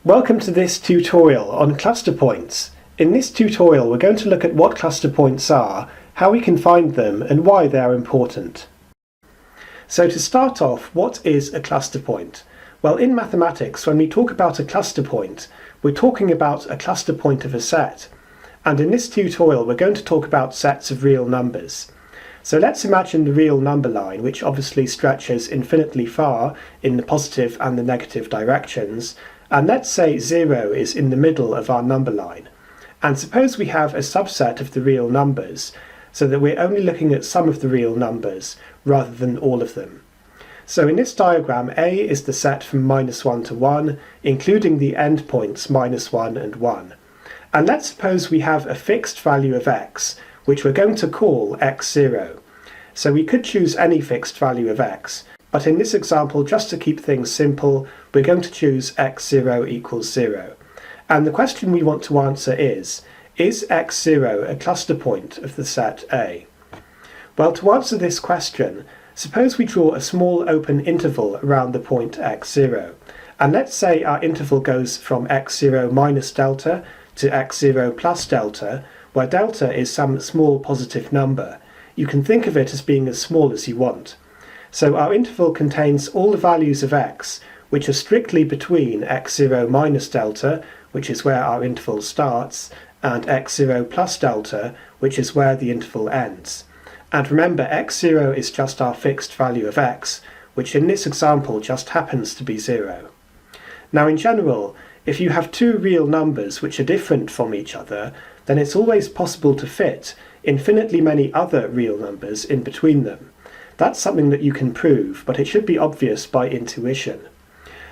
Welcome to this tutorial on cluster points. In this tutorial we're going to look at what cluster points are, how we can find them and why they are important. So to start off, what is a cluster point? Well, in mathematics when we talk about a cluster point, we're talking about a cluster point of a set. And in this tutorial we're going to talk about sets of real numbers. So let's imagine the real number line, which obviously stretches infinitely far in the positive and the negative directions. And let's say 0 is in the middle of our number line. And suppose we have a subset of the real numbers, so that we're only looking at some of the real numbers rather than all of them. So in this diagram, A is the set from -1 to 1, including the endpoints -1 and 1. And let's suppose we have a fixed value of x, which we're going to call x0. So we could choose any fixed value of x. But in this example, just to keep things simple, we're going to choose x0 equals 0. And the question we want to answer is x0 a cluster point of the set A? Well, to answer this question, suppose we draw a small open interval around the point x0. And let's say our interval goes from x0 minus delta to x0 plus delta, where delta is some small positive number. You can think of it as being as small as you want. So our interval contains all the values of x, which are strictly between x0 minus delta, which is where our interval starts, and x0 plus delta, which is where the interval ends. And remember, x0 is just our fixed value of x, which in this example just happens to be 0. Now in general, if you have two real numbers which are different from each other, then it's always possible to fit infinitely many other real numbers in between them. That's something that you can prove, but it should be obvious by intuition.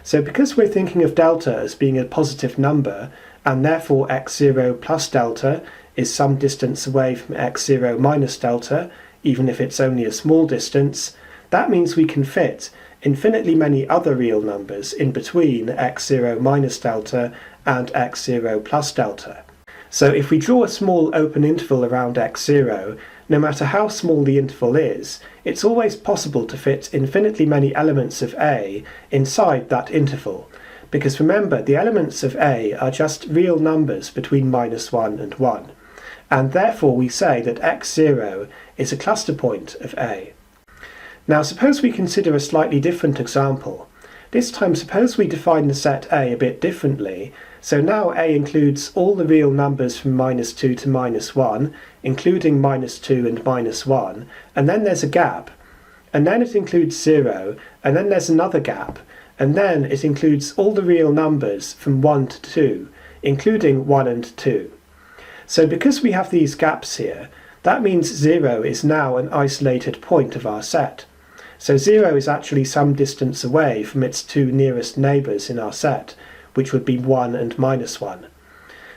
So because we're thinking of delta as being a positive number, and therefore x0 plus delta is some distance away from x0 minus delta, even if it's only a small distance, that means we can fit infinitely many other real numbers in between x0 minus delta and x0 plus delta. So if we draw a small open interval around x0, no matter how small the interval is, it's always possible to fit infinitely many elements of A inside that interval. Because remember, the elements of A are just real numbers between -1 and 1. And therefore we say that x0 is a cluster point of A. Now suppose we consider a slightly different example. This time suppose we define the set A a bit differently. So now A includes all the real numbers from -2 to -1, including -2 and -1, and then there's a gap, and then it includes 0, and then there's another gap, and then it includes all the real numbers from 1 to 2, including 1 and 2. So because we have these gaps here, that means 0 is now an isolated point of our set. So 0 is actually some distance away from its two nearest neighbours in our set, which would be 1 and -1.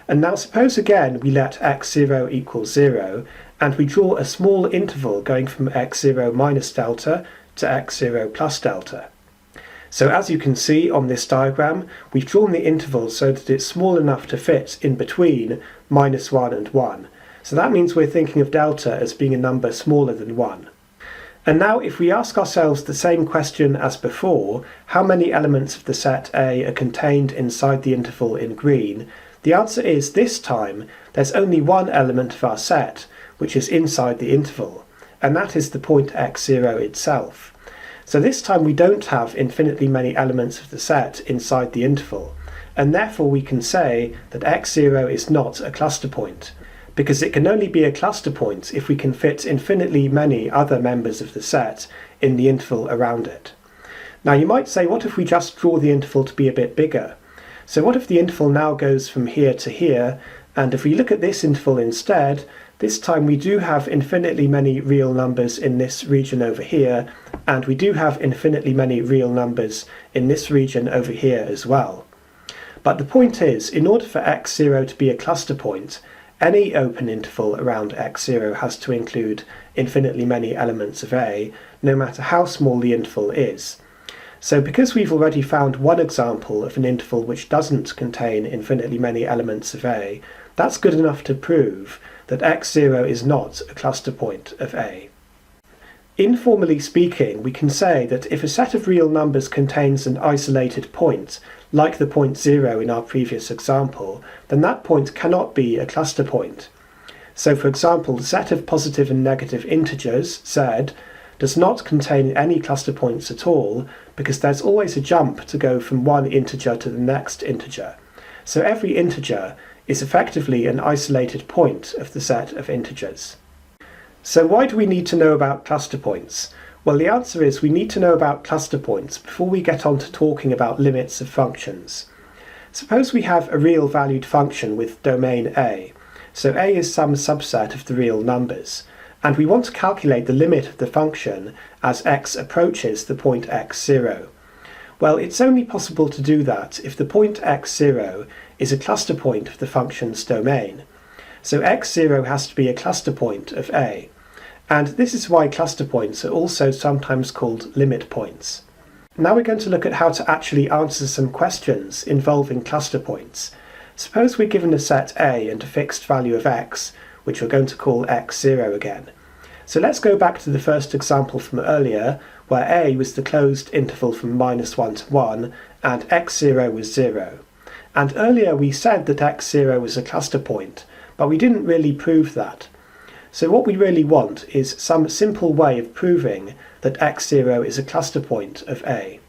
And now suppose again we let x0 equal 0, and we draw a small interval going from x0 minus delta to x0 plus delta. So as you can see on this diagram, we've drawn the interval so that it's small enough to fit in between -1 and 1. So that means we're thinking of delta as being a number smaller than 1. And now if we ask ourselves the same question as before, how many elements of the set A are contained inside the interval in green, the answer is this time there's only one element of our set, which is inside the interval, and that is the point x0 itself. So this time we don't have infinitely many elements of the set inside the interval, and therefore we can say that x0 is not a cluster point, because it can only be a cluster point if we can fit infinitely many other members of the set in the interval around it. Now you might say, what if we just draw the interval to be a bit bigger? So what if the interval now goes from here to here, and if we look at this interval instead, this time we do have infinitely many real numbers in this region over here, and we do have infinitely many real numbers in this region over here as well. But the point is, in order for x0 to be a cluster point, any open interval around x0 has to include infinitely many elements of A, no matter how small the interval is. So because we've already found one example of an interval which doesn't contain infinitely many elements of A, that's good enough to prove that x0 is not a cluster point of A. Informally speaking, we can say that if a set of real numbers contains an isolated point, like the point 0 in our previous example, then that point cannot be a cluster point. So for example, the set of positive and negative integers, Z, does not contain any cluster points at all, because there's always a jump to go from one integer to the next integer. So every integer is effectively an isolated point of the set of integers. So why do we need to know about cluster points? Well, the answer is we need to know about cluster points before we get on to talking about limits of functions. Suppose we have a real valued function with domain A. So A is some subset of the real numbers, and we want to calculate the limit of the function as x approaches the point x0. Well, it's only possible to do that if the point x0 is a cluster point of the function's domain. So x0 has to be a cluster point of A. And this is why cluster points are also sometimes called limit points. Now we're going to look at how to actually answer some questions involving cluster points. Suppose we're given a set A and a fixed value of x, which we're going to call x0 again. So let's go back to the first example from earlier, where A was the closed interval from -1 to 1, and x0 was 0. And earlier we said that x0 was a cluster point, but we didn't really prove that. So what we really want is some simple way of proving that x0 is a cluster point of A.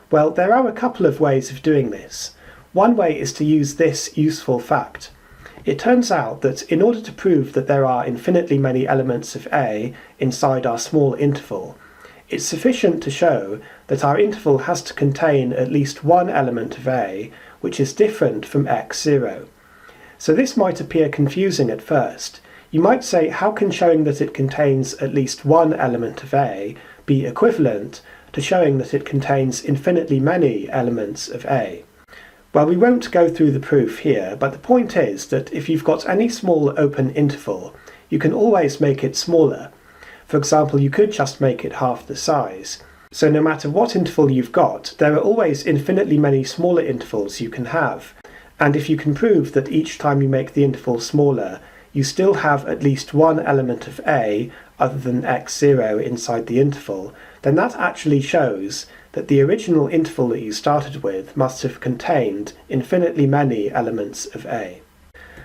Well, there are a couple of ways of doing this. One way is to use this useful fact. It turns out that in order to prove that there are infinitely many elements of A inside our small interval, it's sufficient to show that our interval has to contain at least one element of A which is different from x0. So this might appear confusing at first. You might say, how can showing that it contains at least one element of A be equivalent to showing that it contains infinitely many elements of A? Well, we won't go through the proof here, but the point is that if you've got any small open interval, you can always make it smaller. For example, you could just make it half the size. So no matter what interval you've got, there are always infinitely many smaller intervals you can have. And if you can prove that each time you make the interval smaller, you still have at least one element of A other than x0 inside the interval, then that actually shows that the original interval that you started with must have contained infinitely many elements of A.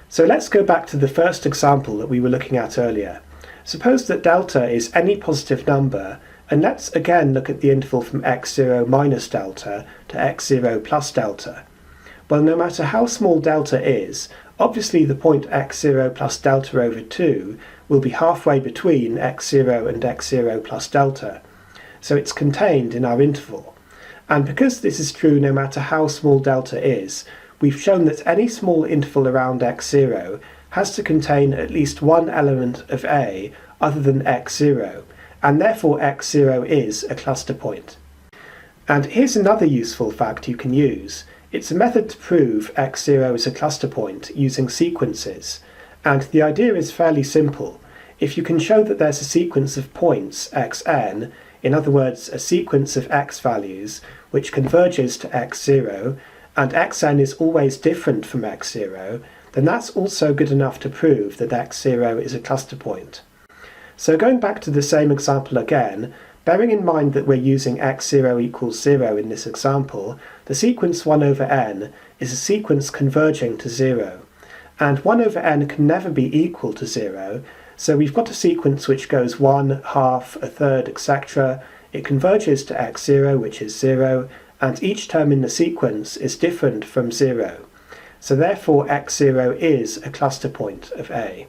So let's go back to the first example that we were looking at earlier. Suppose that delta is any positive number, and let's again look at the interval from x0 minus delta to x0 plus delta. Well, no matter how small delta is, obviously the point x0 plus delta over 2 will be halfway between x0 and x0 plus delta. So it's contained in our interval. And because this is true no matter how small delta is, we've shown that any small interval around x0 has to contain at least one element of A other than x0, and therefore x0 is a cluster point. And here's another useful fact you can use. It's a method to prove x0 is a cluster point using sequences, and the idea is fairly simple. If you can show that there's a sequence of points xn, in other words a sequence of x values which converges to x0, and xn is always different from x0, then that's also good enough to prove that x0 is a cluster point. So going back to the same example again, bearing in mind that we're using x0 equals 0 in this example, the sequence 1 over n is a sequence converging to 0. And 1 over n can never be equal to 0, so we've got a sequence which goes 1, half, a third, etc. It converges to x0, which is 0, and each term in the sequence is different from 0. So therefore x0 is a cluster point of A.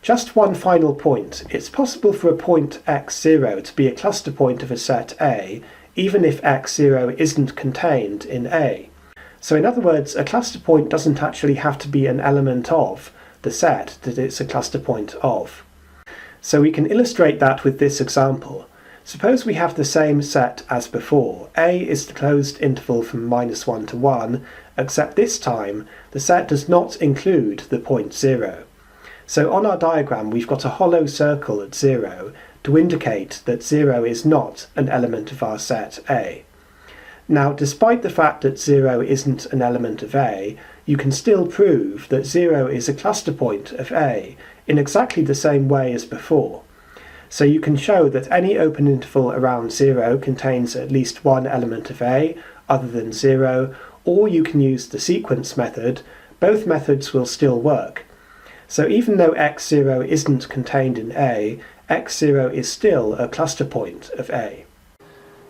Just one final point. It's possible for a point x0 to be a cluster point of a set A, even if x0 isn't contained in A. So in other words, a cluster point doesn't actually have to be an element of the set that it's a cluster point of. So we can illustrate that with this example. Suppose we have the same set as before. A is the closed interval from -1 to 1, except this time the set does not include the point 0. So on our diagram we've got a hollow circle at 0 to indicate that 0 is not an element of our set A. Now, despite the fact that 0 isn't an element of A, you can still prove that 0 is a cluster point of A in exactly the same way as before. So you can show that any open interval around 0 contains at least one element of A other than 0, or you can use the sequence method. Both methods will still work. So even though x0 isn't contained in A, x0 is still a cluster point of A.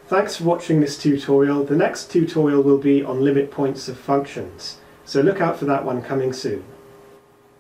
Thanks for watching this tutorial. The next tutorial will be on limit points of functions, so look out for that one coming soon.